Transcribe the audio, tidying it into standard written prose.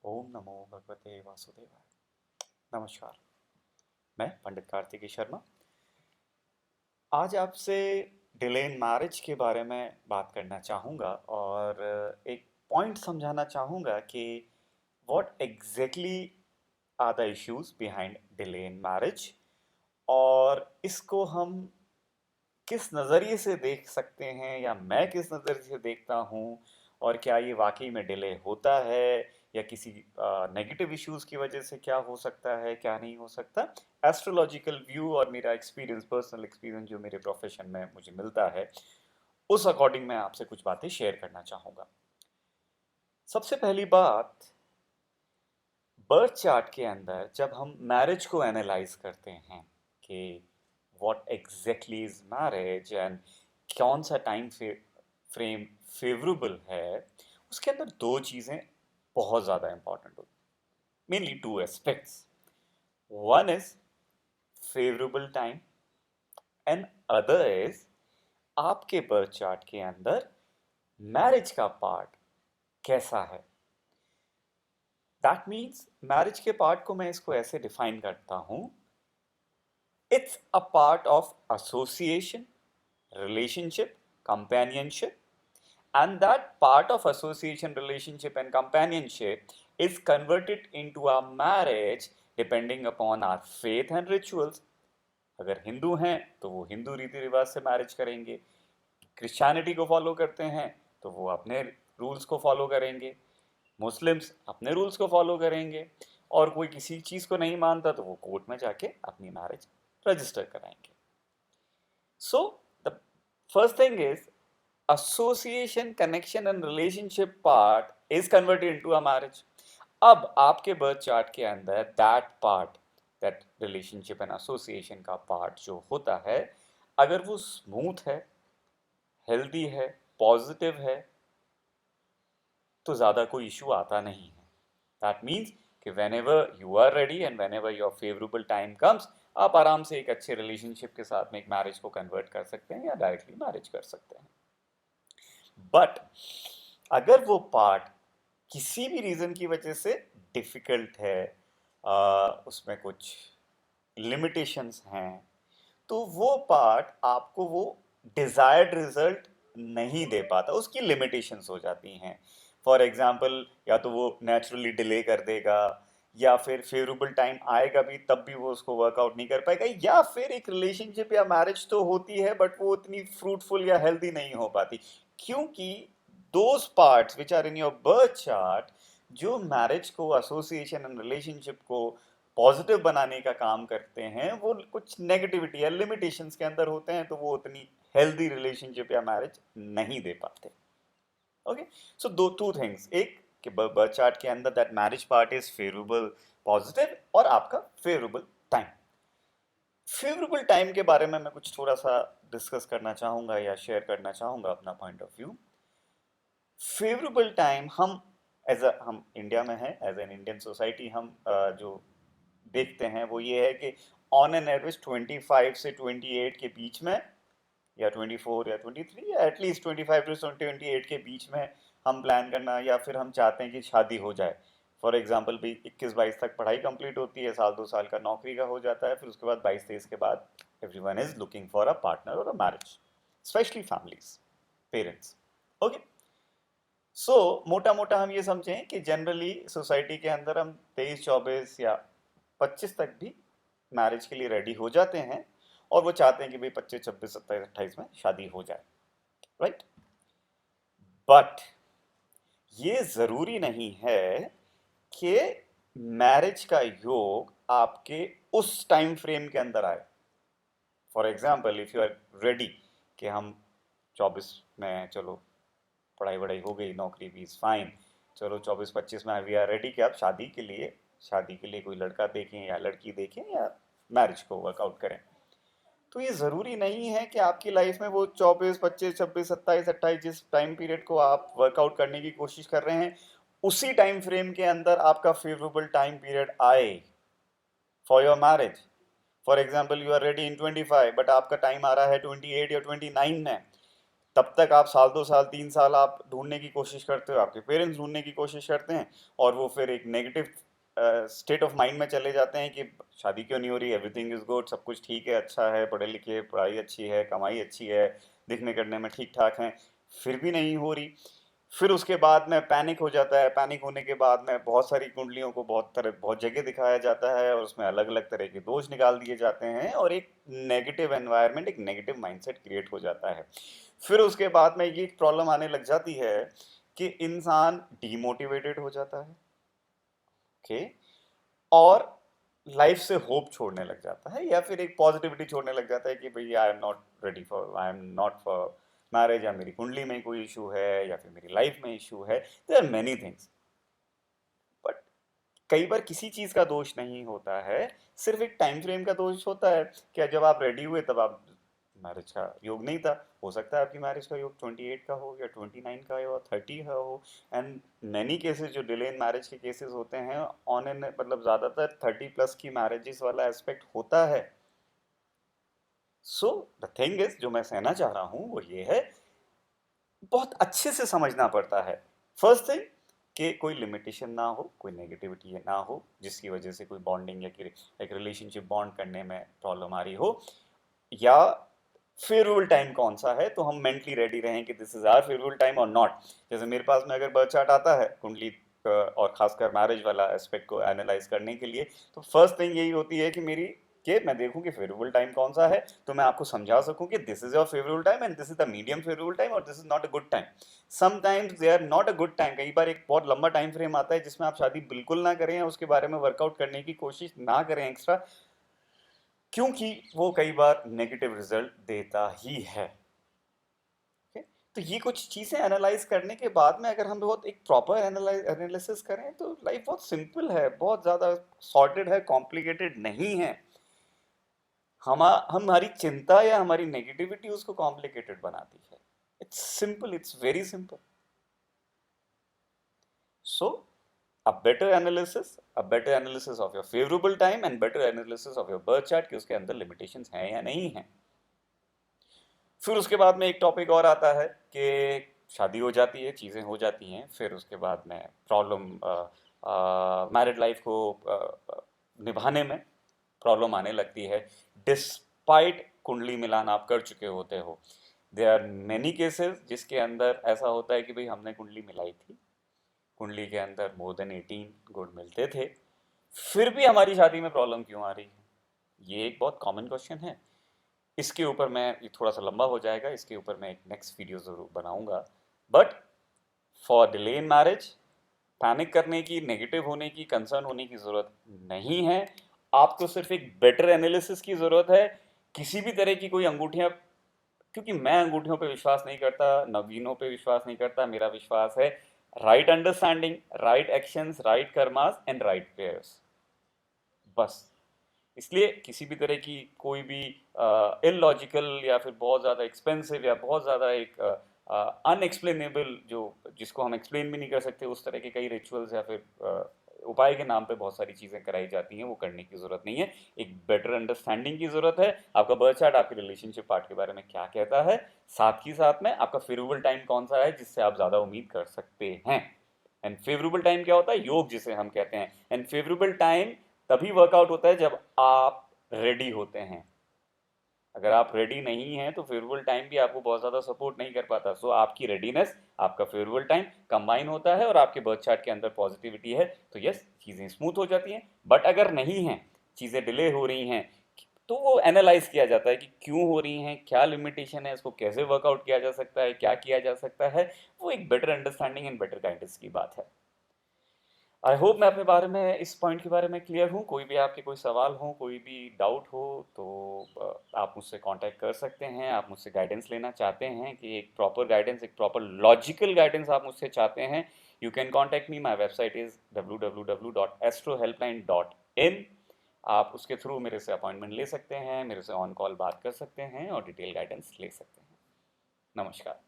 ओम नमो भगवते वासुदेवाय। नमस्कार, मैं पंडित कार्तिकी शर्मा आज आपसे डिले इन मैरिज के बारे में बात करना चाहूँगा और एक पॉइंट समझाना चाहूँगा कि what exactly are the issues behind delay in marriage और इसको हम किस नज़रिए से देख सकते हैं या मैं किस नज़रिए से देखता हूँ और क्या ये वाकई में डिले होता है या किसी नेगेटिव इश्यूज की वजह से क्या हो सकता है क्या नहीं हो सकता। एस्ट्रोलॉजिकल व्यू और मेरा एक्सपीरियंस, पर्सनल एक्सपीरियंस जो मेरे प्रोफेशन में मुझे मिलता है, उस अकॉर्डिंग मैं आपसे कुछ बातें शेयर करना चाहूँगा। सबसे पहली बात, बर्थ चार्ट के अंदर जब हम मैरिज को एनालाइज करते हैं कि what exactly is marriage and कौन सा टाइम फ्रेम फेवरेबल है, उसके अंदर दो चीज़ें बहुत ज़्यादा इंपॉर्टेंट होती, mainly two aspects. One is favourable time and other is आपके बर्थ चार्ट के अंदर मैरिज का पार्ट कैसा है। दैट मीन्स मैरिज के पार्ट को मैं इसको ऐसे डिफाइन करता हूं, it's a part of association, relationship, companionship, and that part of association, relationship, and companionship is converted into a marriage depending upon our faith and rituals. अगर हिंदू हैं तो वो हिंदू रीति रिवाज से मैरिज करेंगे, क्रिश्चियनिटी को फॉलो करते हैं तो वो अपने रूल्स को फॉलो करेंगे, मुस्लिम्स अपने रूल्स को फॉलो करेंगे, और कोई किसी चीज़ को नहीं मानता तो वो कोर्ट में जाके अपनी मैरिज रजिस्टर कराएंगे। So the first thing is association, connection and relationship part is converted into a marriage. अब आपके बर्थ चार्ट के अंदर that part, that relationship and association का पार्ट जो होता है, अगर वो स्मूथ है, हेल्दी है, पॉजिटिव है, तो ज़्यादा कोई इशू आता नहीं है। दैट मीन्स कि whenever you are ready and whenever your favourable time comes, आप आराम से एक अच्छे रिलेशनशिप के साथ में एक मैरिज को कन्वर्ट कर सकते हैं या डायरेक्टली मैरिज कर सकते हैं। बट अगर वो पार्ट किसी भी रीज़न की वजह से डिफ़िकल्ट है, उसमें कुछ लिमिटेशंस हैं, तो वो पार्ट आपको वो डिज़ायर्ड रिजल्ट नहीं दे पाता, उसकी लिमिटेशंस हो जाती हैं। फॉर एग्जांपल, या तो वो नेचुरली डिले कर देगा, या फिर फेवरेबल टाइम आएगा भी तब भी वो उसको वर्कआउट नहीं कर पाएगा, या फिर एक रिलेशनशिप या मैरिज तो होती है बट वो उतनी फ्रूटफुल या हेल्दी नहीं हो पाती, क्योंकि those parts which are in your birth chart, जो मैरिज को, एसोसिएशन एंड रिलेशनशिप को पॉजिटिव बनाने का काम करते हैं, वो कुछ नेगेटिविटी या लिमिटेशंस के अंदर होते हैं, तो वो उतनी हेल्दी रिलेशनशिप या मैरिज नहीं दे पाते। ओके, सो दो टू थिंग्स, एक कि बर्थ चार्ट के अंदर that marriage part is favourable, positive, और आपका फेवरेबल टाइम। फेवरेबल टाइम के बारे में मैं कुछ थोड़ा सा डिस्कस करना चाहूँगा या शेयर करना चाहूँगा अपना point of view. Favourable time हम इंडिया में हैं, एज एन इंडियन सोसाइटी हम जो देखते हैं वो ये है कि ऑन एन एवरेज 25 से 28 के बीच में, या 24 या 23, या एटलीस्ट 25 टू 28 के बीच में हम प्लान करना, या फिर हम चाहते हैं कि शादी हो जाए। फॉर एग्जांपल भी 21-22 तक पढ़ाई कंप्लीट होती है, साल 2 साल का नौकरी का हो जाता है, फिर उसके बाद 22-23 के बाद everyone is looking for a partner और a marriage, specially families, parents. Okay, so मोटा मोटा हम ये समझें कि जनरली सोसाइटी के अंदर हम 23-24 या 25 तक भी मैरिज के लिए रेडी हो जाते हैं, और वो चाहते हैं कि भाई 25, 26, 27, 28 में शादी हो जाए, राइट। बट ये जरूरी नहीं है कि मैरिज का योग आपके उस टाइम फ्रेम के अंदर आए। For example, if you are ready कि हम 24 में, चलो पढ़ाई वढ़ाई हो गई, नौकरी भी इज फाइन, चलो 24-25 में वी आर रेडी कि आप शादी के लिए कोई लड़का देखें या लड़की देखें या मैरिज को वर्कआउट करें, तो ये ज़रूरी नहीं है कि आपकी लाइफ में वो 24, 25, 26, 27, 28 जिस टाइम पीरियड को आप वर्कआउट करने की कोशिश कर रहे हैं, उसी टाइम फ्रेम के अंदर आपका फेवरेबल टाइम पीरियड आए for your marriage. For example, you are ready in 25 but आपका टाइम आ रहा है 28 या 29 में, तब तक आप साल 2 साल 3 साल आप ढूंढने की कोशिश करते हो, आपके पेरेंट्स ढूंढने की कोशिश करते हैं, और वो फिर एक नेगेटिव स्टेट ऑफ माइंड में चले जाते हैं कि शादी क्यों नहीं हो रही, एवरीथिंग इज गुड, सब कुछ ठीक है, अच्छा है, पढ़े लिखे, पढ़ाई अच्छी है, कमाई अच्छी है, दिखने करने में ठीक ठाक हैं, फिर भी नहीं हो रही। फिर उसके बाद में पैनिक हो जाता है। पैनिक होने के बाद में बहुत सारी कुंडलियों को बहुत जगह दिखाया जाता है, और उसमें अलग अलग तरह के दोष निकाल दिए जाते हैं, और एक नेगेटिव एनवायरनमेंट, एक नेगेटिव माइंडसेट क्रिएट हो जाता है। फिर उसके बाद में ये प्रॉब्लम आने लग जाती है कि इंसान डीमोटिवेटेड हो जाता है, ओके, और लाइफ से होप छोड़ने लग जाता है, या फिर एक पॉजिटिविटी छोड़ने लग जाता है कि भाई I am not for marriage, या मेरी कुंडली में कोई इशू है, या फिर मेरी लाइफ में इशू है। There are many things, but कई बार किसी चीज का दोष नहीं होता है, सिर्फ एक टाइम फ्रेम का दोष होता है। क्या जब आप रेडी हुए तब आप मैरिज का योग नहीं था। हो सकता है आपकी मैरिज का योग 28 का हो, या 29 का हो, या 30 का हो। एंड मैनी केसेस जो डिले इन मैरिज के केसेस होते हैं, ऑन एन मतलब ज़्यादातर 30+ की मैरिजेस वाला एस्पेक्ट होता है। सो द थिंग इज, जो मैं कहना चाह रहा हूँ वो ये है, बहुत अच्छे से समझना पड़ता है। फर्स्ट थिंग, कि कोई लिमिटेशन ना हो, कोई नेगेटिविटी ना हो जिसकी वजह से कोई बॉन्डिंग या एक रिलेशनशिप बॉन्ड करने में प्रॉब्लम आ रही हो, या फेवरेबल टाइम कौन सा है, तो हम मेंटली रेडी रहें कि this is our favourable time और नॉट। जैसे मेरे पास में अगर बर्थ चार्ट आता है कुंडली और खासकर मैरिज वाला एस्पेक्ट को एनालाइज करने के लिए, तो फर्स्ट थिंग यही होती है कि मैं देखूं कि फेवरेबल टाइम कौन सा है, तो मैं आपको समझा सकूं कि this is your favourable time and this is the medium favourable time, और this is not a good time. Sometimes they are not a good time. कई बार एक बहुत लंबा टाइम फ्रेम आता है जिसमें आप शादी बिल्कुल ना करें, या उसके बारे में वर्कआउट करने की कोशिश ना करें एक्स्ट्रा, क्योंकि वो कई बार नेगेटिव रिजल्ट देता ही है। Okay? तो ये कुछ चीजें एनालाइज करने के बाद में अगर हम बहुत एक प्रॉपर एनालिसिस करें, तो लाइफ बहुत सिंपल है, बहुत ज्यादा सॉर्टेड है, कॉम्प्लिकेटेड नहीं है। हमारी चिंता या हमारी नेगेटिविटी उसको कॉम्प्लिकेटेड बनाती है। It's simple, it's very simple. So a better analysis of your favorable time and better analysis of your birth chart कि उसके अंदर limitations हैं या नहीं हैं। फिर उसके बाद में एक टॉपिक और आता है कि शादी हो जाती है, चीज़ें हो जाती हैं, फिर उसके बाद में प्रॉब्लम, मैरिड लाइफ को निभाने में प्रॉब्लम आने लगती है, डिस्पाइट कुंडली मिलान आप कर चुके होते हो। देयर आर मेनी केसेस जिसके अंदर ऐसा होता है कि भाई हमने कुंडली मिलाई थी, कुंडली के अंदर मोर देन 18 गुण मिलते थे, फिर भी हमारी शादी में प्रॉब्लम क्यों आ रही है। ये एक बहुत कॉमन क्वेश्चन है। इसके ऊपर मैं, ये थोड़ा सा लंबा हो जाएगा, इसके ऊपर मैं एक नेक्स्ट वीडियो ज़रूर बनाऊंगा। But for delay in marriage panic करने की, नेगेटिव होने की, कंसर्न होने की ज़रूरत नहीं है। आपको सिर्फ एक बेटर एनालिसिस की ज़रूरत है। किसी भी तरह की कोई अंगूठियाँ, क्योंकि मैं अंगूठियों पे विश्वास नहीं करता, नवीनों पे विश्वास नहीं करता, मेरा विश्वास है right understanding, right actions, right karmas and right prayers, बस। इसलिए किसी भी तरह की कोई भी इलॉजिकल या फिर बहुत ज़्यादा एक्सपेंसिव या बहुत ज़्यादा एक अनएक्सप्लेनेबल, जो जिसको हम एक्सप्लेन भी नहीं कर सकते, उस तरह के कई रिचुअल्स या फिर उपाय के नाम पे बहुत सारी चीज़ें कराई जाती हैं, वो करने की ज़रूरत नहीं है। एक बेटर अंडरस्टैंडिंग की ज़रूरत है। आपका बर्थ चार्ट आपके रिलेशनशिप पार्ट के बारे में क्या कहता है, साथ ही साथ में आपका फेवरेबल टाइम कौन सा है जिससे आप ज़्यादा उम्मीद कर सकते हैं। एंड फेवरेबल टाइम क्या होता है, योग जिसे हम कहते हैं। एंड फेवरेबल टाइम तभी वर्कआउट होता है जब आप रेडी होते हैं। अगर आप रेडी नहीं हैं तो फेवरेबल टाइम भी आपको बहुत ज़्यादा सपोर्ट नहीं कर पाता। सो आपकी रेडीनेस, आपका फेवरेबल टाइम कंबाइन होता है और आपके बर्थ चार्ट के अंदर पॉजिटिविटी है, तो यस, चीज़ें स्मूथ हो जाती हैं। बट अगर नहीं हैं, चीज़ें डिले हो रही हैं, तो वो एनालाइज किया जाता है कि क्यों हो रही हैं, क्या लिमिटेशन है, इसको कैसे वर्कआउट किया जा सकता है, क्या किया जा सकता है। वो एक better understanding and better guidance की बात है। आई होप मैं अपने बारे में, इस पॉइंट के बारे में क्लियर हूँ। कोई भी आपके कोई सवाल हो, कोई भी डाउट हो, तो आप मुझसे कांटेक्ट कर सकते हैं। आप मुझसे गाइडेंस लेना चाहते हैं कि एक प्रॉपर गाइडेंस, एक प्रॉपर लॉजिकल गाइडेंस आप मुझसे चाहते हैं, you can contact me. My website is www.astrohelpline.in। आप उसके थ्रू मेरे से अपॉइंटमेंट ले सकते हैं, मेरे से ऑन कॉल बात कर सकते हैं और डिटेल गाइडेंस ले सकते हैं। नमस्कार।